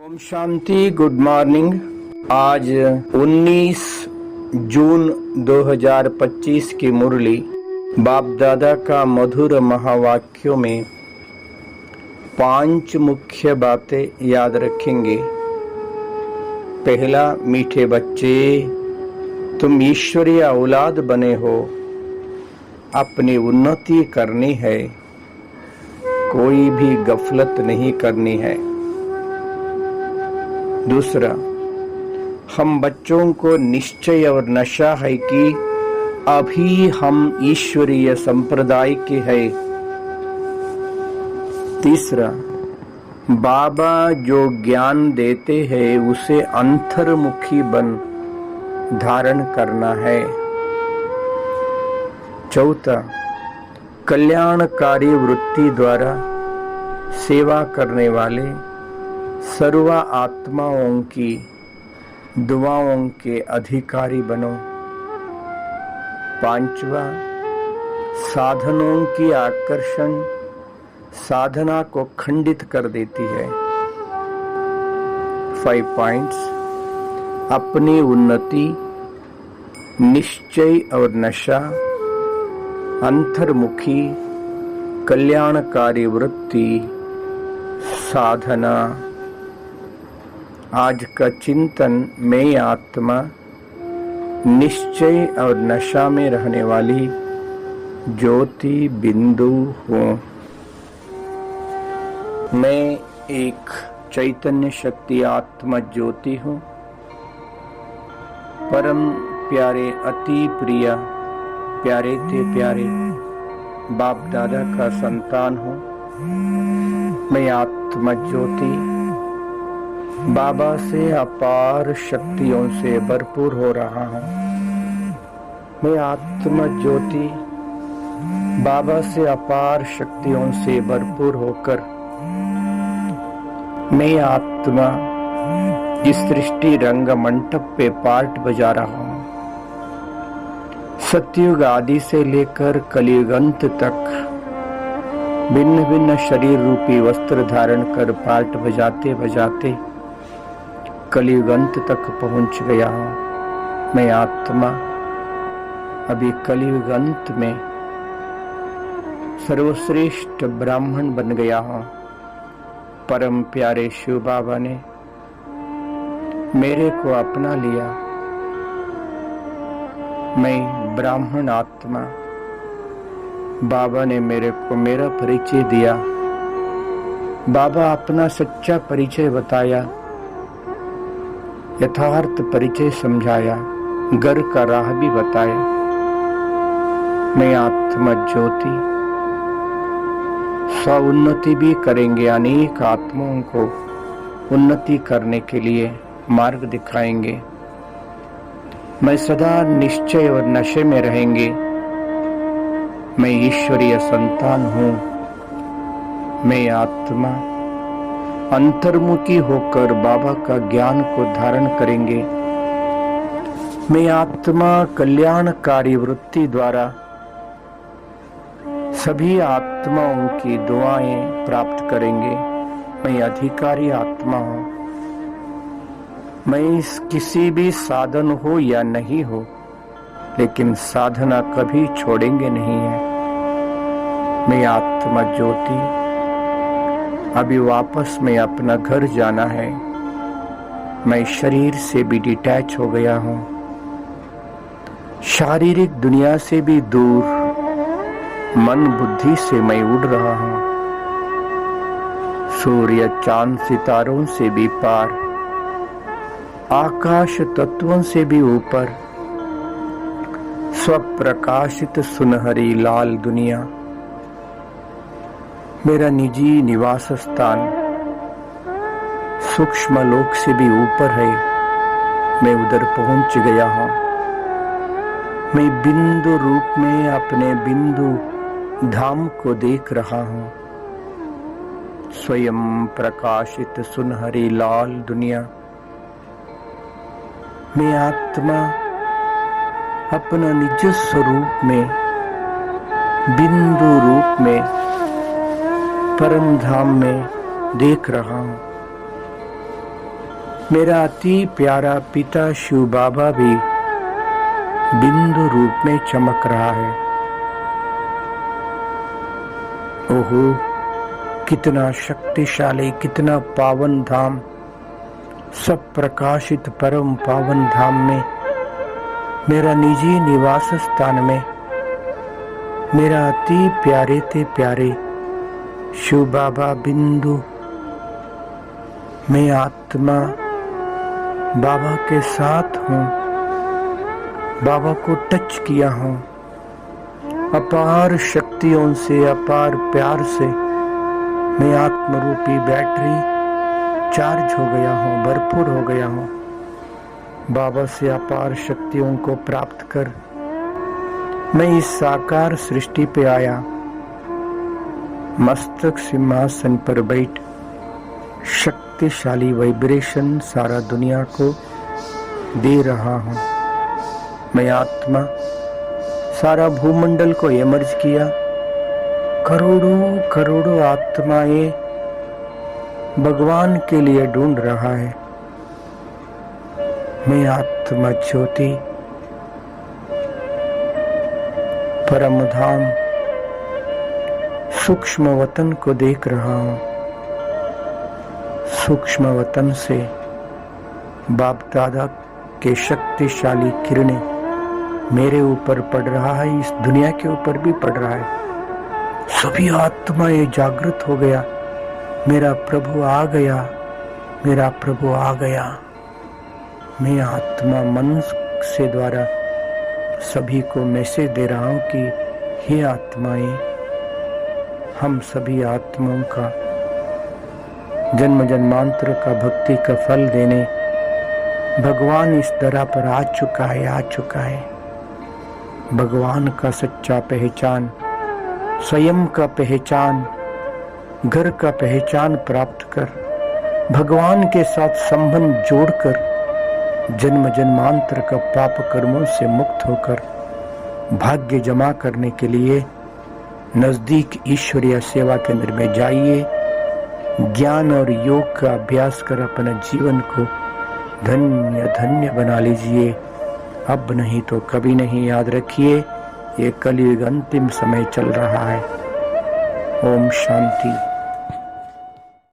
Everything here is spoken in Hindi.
ओम शांति। Good morning. आज 19 जून 2025 की मुरली बाप दादा का मधुर महावाक्यों में 5 मुख्य बातें याद रखेंगे। पहला, मीठे बच्चे, तुम ईश्वरीय औलाद बने हो, अपनी उन्नति करनी है, कोई भी गफलत नहीं करनी है। दूसरा, हम बच्चों को निश्चय और नशा है कि अभी हम ईश्वरीय संप्रदाय के हैं। तीसरा, बाबा जो ज्ञान देते हैं उसे अंतर्मुखी बन धारण करना है। चौथा, कल्याणकारी वृत्ति द्वारा सेवा करने वाले सर्व आत्माओं की दुआओं के अधिकारी बनो। पांचवा, साधनों की आकर्षण साधना को खंडित कर देती है। 5 पॉइंट्स, अपनी उन्नति, निश्चय और नशा, अंतर्मुखी, कल्याणकारी वृत्ति, साधना। आज का चिंतन, मैं आत्मा निश्चय और नशा में रहने वाली ज्योति बिंदु हूँ। मैं एक चैतन्य शक्ति आत्मा ज्योति हूँ। परम प्यारे, अति प्रिय, प्यारे थे प्यारे बाप दादा का संतान हूँ। मैं आत्मा ज्योति बाबा से अपार शक्तियों से भरपूर हो रहा हूँ। मैं आत्मा ज्योति बाबा से अपार शक्तियों से भरपूर होकर मैं आत्मा इस सृष्टि रंग मंडप पे पार्ट बजा रहा हूँ। सतयुग आदि से लेकर कलयुग अंत तक भिन्न भिन्न शरीर रूपी वस्त्र धारण कर पार्ट बजाते बजाते कलयुग अंत तक पहुंच गया हूँ। मैं आत्मा अभी कलयुग अंत में सर्वश्रेष्ठ ब्राह्मण बन गया हूँ। परम प्यारे शिव बाबा ने मेरे को अपना लिया। मैं ब्राह्मण आत्मा, बाबा ने मेरे को मेरा परिचय दिया। बाबा अपना सच्चा परिचय बताया, यथार्थ परिचय समझाया, घर का राह भी बताया। मैं आत्मा ज्योति स्व उन्नति भी करेंगे। अनेक आत्माओं को उन्नति करने के लिए मार्ग दिखाएंगे। मैं सदा निश्चय और नशे में रहेंगे। मैं ईश्वरीय संतान हूँ। मैं आत्मा अंतर्मुखी होकर बाबा का ज्ञान को धारण करेंगे। मैं आत्मा कल्याणकारी वृत्ति द्वारा सभी आत्माओं की दुआएं प्राप्त करेंगे। मैं अधिकारी आत्मा हूँ। मैं किसी भी साधन हो या नहीं हो, लेकिन साधना कभी छोड़ेंगे नहीं है। मैं आत्मा ज्योति अभी वापस में अपना घर जाना है। मैं शरीर से भी डिटैच हो गया हूँ। शारीरिक दुनिया से भी दूर, मन बुद्धि से मैं उड़ रहा हूँ। सूर्य चांद सितारों से भी पार, आकाश तत्वों से भी ऊपर, स्वप्रकाशित सुनहरी लाल दुनिया मेरा निजी निवास स्थान सूक्ष्म लोक से भी ऊपर है। मैं उधर पहुंच गया हूँ। मैं बिंदु रूप में अपने बिंदु धाम को देख रहा हूँ। स्वयं प्रकाशित सुनहरी लाल दुनिया। मैं आत्मा अपना निज स्वरूप में बिंदु रूप में परम धाम में देख रहा हूं। मेरा अति प्यारा पिता शिव बाबा भी बिंदु रूप में चमक रहा है। ओहो, कितना शक्तिशाली, कितना पावन धाम, सब प्रकाशित परम पावन धाम में, मेरा निजी निवास स्थान में, मेरा अति प्यारे ते प्यारे शिव बाबा बिंदु, मैं आत्मा बाबा के साथ हूँ, बाबा को टच किया हूँ, अपार शक्तियों से, अपार प्यार से मैं आत्मरूपी बैटरी चार्ज हो गया हूँ, भरपूर हो गया हूँ। बाबा से अपार शक्तियों को प्राप्त कर मैं इस साकार सृष्टि पे आया, मस्तक सिंहासन पर बैठ शक्तिशाली वाइब्रेशन सारा दुनिया को दे रहा हूँ। मैं आत्मा सारा भूमंडल को एमर्ज किया, करोड़ों करोड़ों आत्माएं भगवान के लिए ढूंढ रहा है। मैं आत्मा ज्योति परम धाम सूक्ष्म वतन को देख रहा हूँ। सूक्ष्म वतन से बाप दादा के शक्तिशाली किरणें मेरे ऊपर पड़ रहा है, इस दुनिया के ऊपर भी पड़ रहा है। सभी आत्माएं जागृत हो गया, मेरा प्रभु आ गया, मेरा प्रभु आ गया। मैं आत्मा मन से द्वारा सभी को मैसेज दे रहा हूं कि हे आत्माएं, हम सभी आत्माओं का जन्म जन्मांतर का भक्ति का फल देने भगवान इस तरह पर आ चुका है, आ चुका है। भगवान का सच्चा पहचान, स्वयं का पहचान, घर का पहचान प्राप्त कर, भगवान के साथ संबंध जोड़कर जन्म जन्मांतर का पाप कर्मों से मुक्त होकर भाग्य जमा करने के लिए नजदीक ईश्वरीय सेवा केंद्र में जाइए। ज्ञान और योग का अभ्यास कर अपने जीवन को धन्य धन्य बना लीजिए। अब नहीं तो कभी नहीं, याद रखिए ये कलयुग अंतिम समय चल रहा है। ओम शांति।